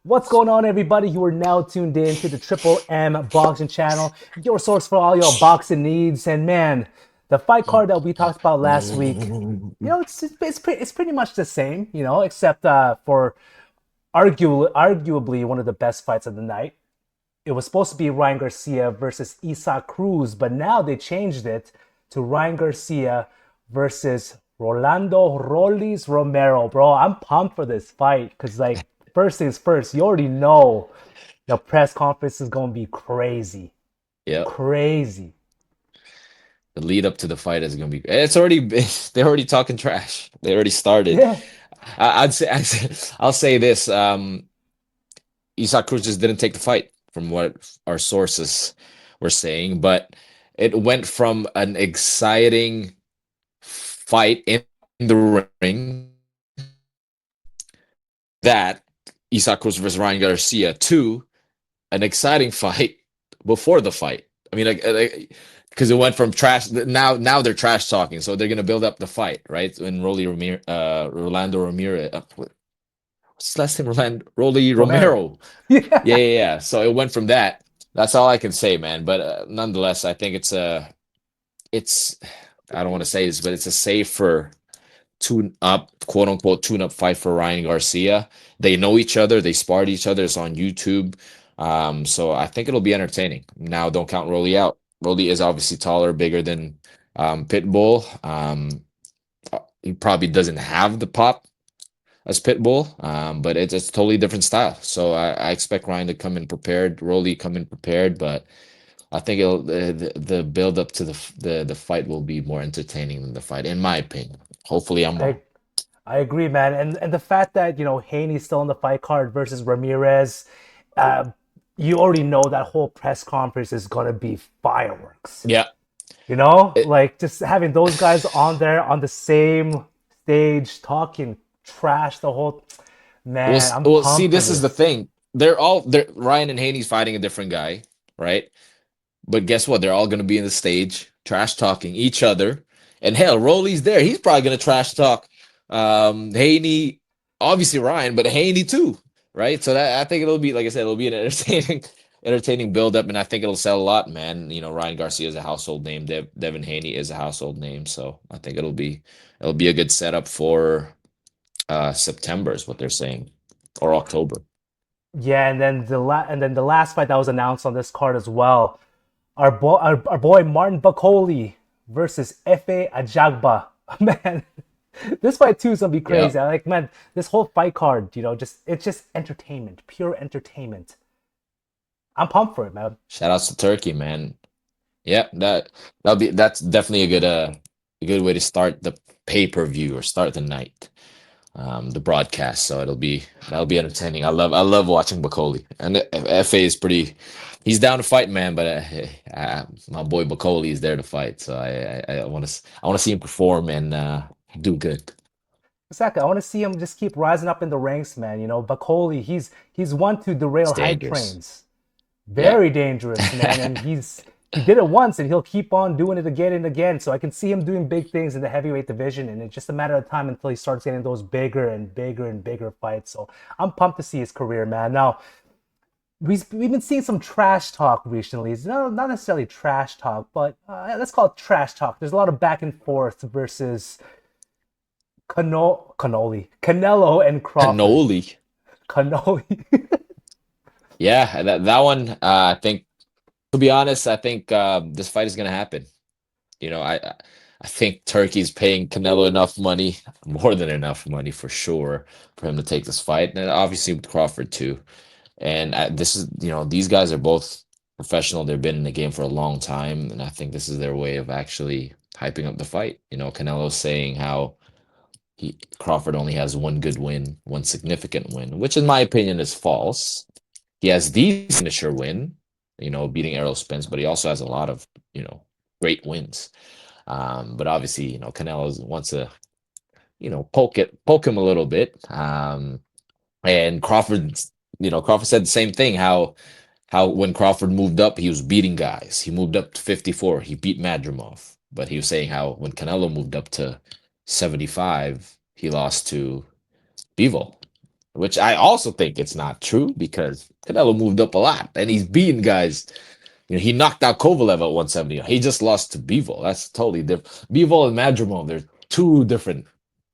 What's going on, everybody? You are now tuned in to the Triple M Boxing Channel, your source for all your boxing needs. And man, the fight card that we talked about last week, it's pretty much the same, except for arguably one of the best fights of the night. It was supposed to be Ryan Garcia versus Isaac Cruz, but now they changed it to Ryan Garcia versus Rolando Rollies Romero. Bro, I'm pumped for this fight because, like, first things first, you already know the press conference is going to be crazy. Yeah, Crazy. the lead up to the fight is gonna be. It's already. They're already talking trash. They already started. Yeah. I'll say this. Isaac Cruz just didn't take the fight, from what our sources were saying, but it went from an exciting fight in the ring that Isaac Cruz versus Ryan Garcia to an exciting fight before the fight. I mean, like because it went from trash. Now they're trash talking, so they're gonna build up the fight, right? And Rolando Ramirez, what's his last name? Rolly Romero. Romero. Yeah, Yeah. yeah, yeah. So it went from that. That's all I can say, man. But nonetheless, I think it's. I don't want to say this, but it's a safer tune up, quote unquote, tune up fight for Ryan Garcia. They know each other. They sparred each other. It's on YouTube. So I think it'll be entertaining. Now, don't count Rolly out. Rolly is obviously taller, bigger than Pitbull. He probably doesn't have the pop as Pitbull, but it's a totally different style. So I expect Ryan to come in prepared, Rolly come in prepared, but I think the build up to the fight will be more entertaining than the fight, in my opinion. Hopefully, I'm wrong. I I agree, man. And the fact that, Haney's still on the fight card versus Ramirez, uh, you already know that whole press conference is going to be fireworks. Yeah. It, Like just having those guys on there on the same stage talking trash the whole man, I'm See, pumped for this is the this. thing. Ryan and Haney's fighting a different guy, right? But guess what? They're all going to be in the stage, trash talking each other. And hell, Rolly's there. He's probably going to trash talk Haney, obviously Ryan, but Haney too, right? So that I think it'll be, like I said, it'll be an entertaining build up, and I think it'll sell a lot, man. Ryan Garcia is a household name. Devin Haney is a household name, so I think it'll be a good setup for September, is what they're saying, or October. Yeah, and then the last fight that was announced on this card as well. Our boy Martin Bakole versus Efe Ajagba. Man, this fight too is gonna be Yeah. crazy. I like, man, this whole fight card, it's just entertainment, pure entertainment. I'm pumped for it, man. Shout outs to Turkey, man. Yeah, that's definitely a good way to start the pay-per-view or start the night, the broadcast. So that'll be entertaining. I love watching Bakole, and FA is pretty. He's down to fight, man. But my boy Bakole is there to fight. So I want to see him perform and do good. Exactly. I want to see him just keep rising up in the ranks, man. Bakole, he's one to It's derail hype dangerous. trains. Yeah. Very dangerous, man. And he did it once and he'll keep on doing it again and again. So I can see him doing big things in the heavyweight division, and it's just a matter of time until he starts getting those bigger and bigger and bigger fights. So I'm pumped to see his career, man. Now we've been seeing some trash talk recently. It's not necessarily trash talk, but let's call it trash talk. There's a lot of back and forth versus Canelo and Crawford. Cannoli. Cannoli. Yeah, that one. I think, to be honest, I think this fight is gonna happen. You know, I think Turkey's paying Canelo enough money, more than enough money for sure, for him to take this fight, and obviously with Crawford too. And this is, these guys are both professional. They've been in the game for a long time, and I think this is their way of actually hyping up the fight. Canelo's saying how Crawford only has one good win, one significant win, which in my opinion is false. He has the signature win, beating Errol Spence, but he also has a lot of, great wins. But obviously, Canelo wants to, poke him a little bit. And Crawford said the same thing. How when Crawford moved up, he was beating guys. He moved up to 54. He beat Madrimov. But he was saying how when Canelo moved up to 75, he lost to Bivol. which I also think it's not true because Canelo moved up a lot and he's beating guys. You know, he knocked out Kovalev at 170. He just lost to Bivol. That's totally different. Bivol and Madrimov, they're two different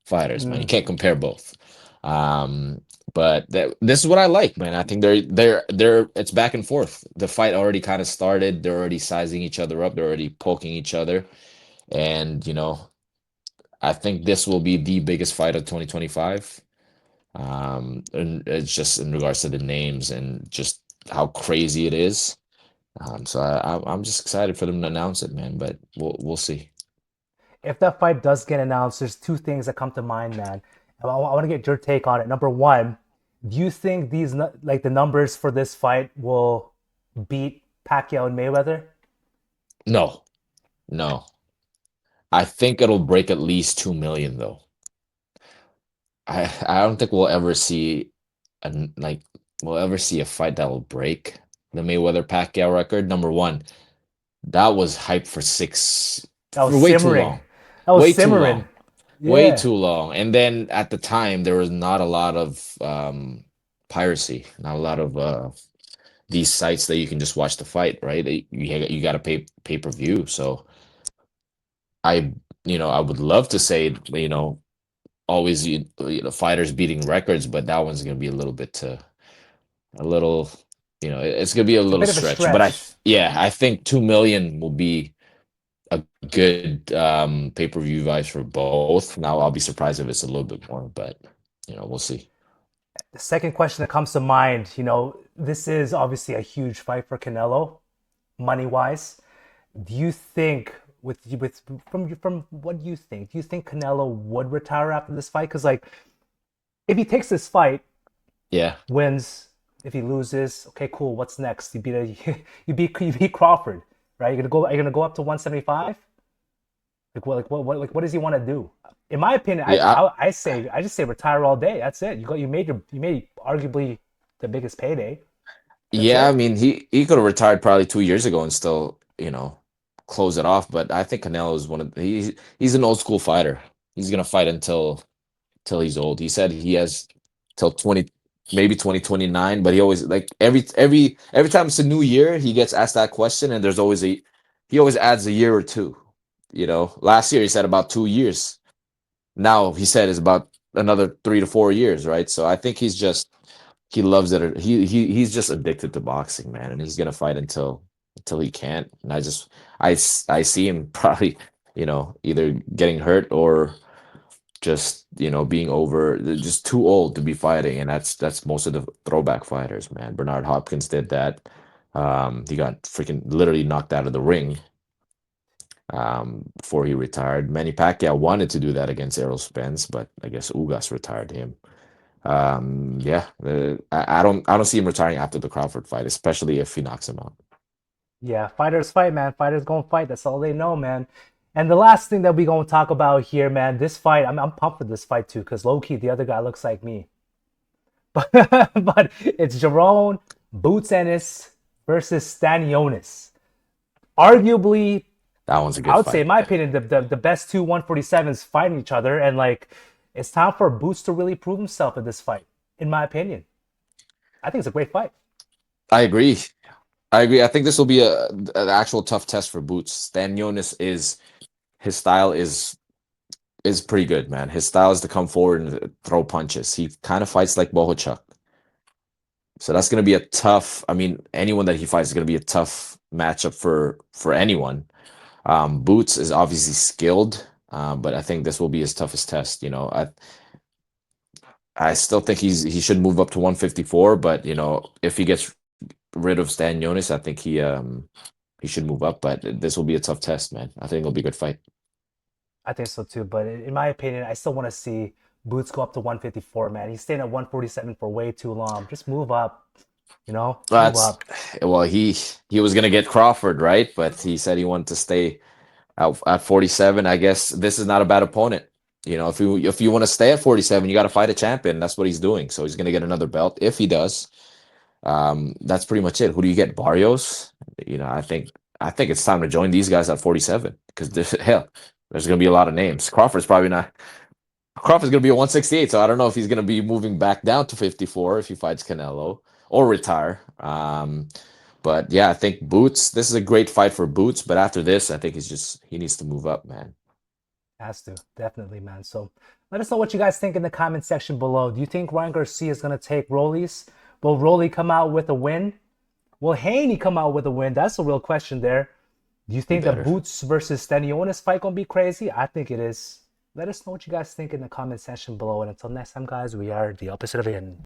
fighters, man. You Mm. can't compare both. Um, but this is what I like, man. I think they're it's back and forth. The fight already kind of started. They're already sizing each other up. They're already poking each other. And, I think this will be the biggest fight of 2025. And it's just in regards to the names and just how crazy it is. So I'm just excited for them to announce it, man. But we'll see. If that fight does get announced, there's two things that come to mind, man. I want to get your take on it. Number one, do you think like the numbers for this fight will beat Pacquiao and Mayweather? No, no. I think it'll break at least 2 million though. I don't think an like we'll ever see a fight that will break the Mayweather Pacquiao record. Number one, that was hyped That was for way too simmering. long. That was Way too simmering. long. Way Yeah. too long. And then at the time there was not a lot of piracy, not a lot of these sites that you can just watch the fight, right? You got to pay-per-view. So I I would love to say, always fighters beating records, but that one's going to be a little it's going to be a It's a little bit of a stretch. But stretch. I think 2 million will be a good pay-per-view vice for both. Now I'll be surprised if it's a little bit more, but we'll see. The second question that comes to mind, this is obviously a huge fight for Canelo, money wise. Do you think from what you think? Do you think Canelo would retire after this fight? Because like, if he takes this fight, Yeah. wins. If he loses, okay, cool. What's next? You beat Crawford, right? Are you gonna go up to 175? What does he want to do? In my opinion, Yeah, I just say retire all day. That's it. You made arguably the biggest payday. That's yeah, I it. mean, he could have retired probably 2 years ago and still, close it off. But I think Canelo is he's an old school fighter. He's gonna fight until he's old. He said he has till 20, maybe 2029, but he always like every time it's a new year, he gets asked that question, and he always adds a year or two. Last year he said about 2 years. Now he said it's about another 3 to 4 years, right? So I think he loves it. He's just addicted to boxing, man, and he's gonna fight until he can't. And I see him probably, either getting hurt or just being just too old to be fighting, and that's most of the throwback fighters, man. Bernard Hopkins did that. He got freaking literally knocked out of the ring before he retired. Manny Pacquiao wanted to do that against Errol Spence, but I guess Ugas retired him. Yeah, I don't see him retiring after the Crawford fight, especially if he knocks him out. Yeah, fighters fight, man. Fighters gonna fight. That's all they know, man. And the last thing that we gonna talk about here, man, this fight, I'm pumped for this fight too, because low key, the other guy looks like me. But it's Jerome Boots Ennis versus Stanionis. Arguably, That one's a I good would say, fight, in my man. opinion, the best two 147s fighting each other, and like, it's time for Boots to really prove himself in this fight. In my opinion, I think it's a great fight. I agree. I agree. I think this will be an actual tough test for Boots. Stanionis his style is pretty good, man. His style is to come forward and throw punches. He kind of fights like Bohochuk. So that's going to be a tough. I mean, anyone that he fights is going to be a tough matchup for anyone. Boots is obviously skilled, but I think this will be his toughest test. I still think he should move up to 154, but if he gets rid of Stanionis, I think he should move up. But this will be a tough test, man. I think it'll be a good fight. I think so too. But in my opinion, I still want to see Boots go up to 154, man. He's staying at 147 for way too long. Just move up, move That's up. well, he was gonna get Crawford, right? But he said he wanted to stay at 47. I guess this is not a bad opponent. If you want to stay at 47, you got to fight a champion. That's what he's doing. So he's gonna get another belt if he does. That's pretty much it. Who do you get? Barrios? I think it's time to join these guys at 47 because hell, there's gonna be a lot of names. Crawford's probably not. Crawford's gonna be a 168, so I don't know if he's gonna be moving back down to 54 if he fights Canelo or retire. But yeah, I think Boots. This is a great fight for Boots, but after this, I think he needs to move up, man. Has to, definitely, man. So let us know what you guys think in the comment section below. Do you think Ryan Garcia is going to take Rolly's? Will Rolly come out with a win? Will Haney come out with a win? That's a real question there. Do you He think the better. Boots versus Stanionis fight going to be crazy? I think it is. Let us know what you guys think in the comment section below. And until next time, guys, we are the opposite of in.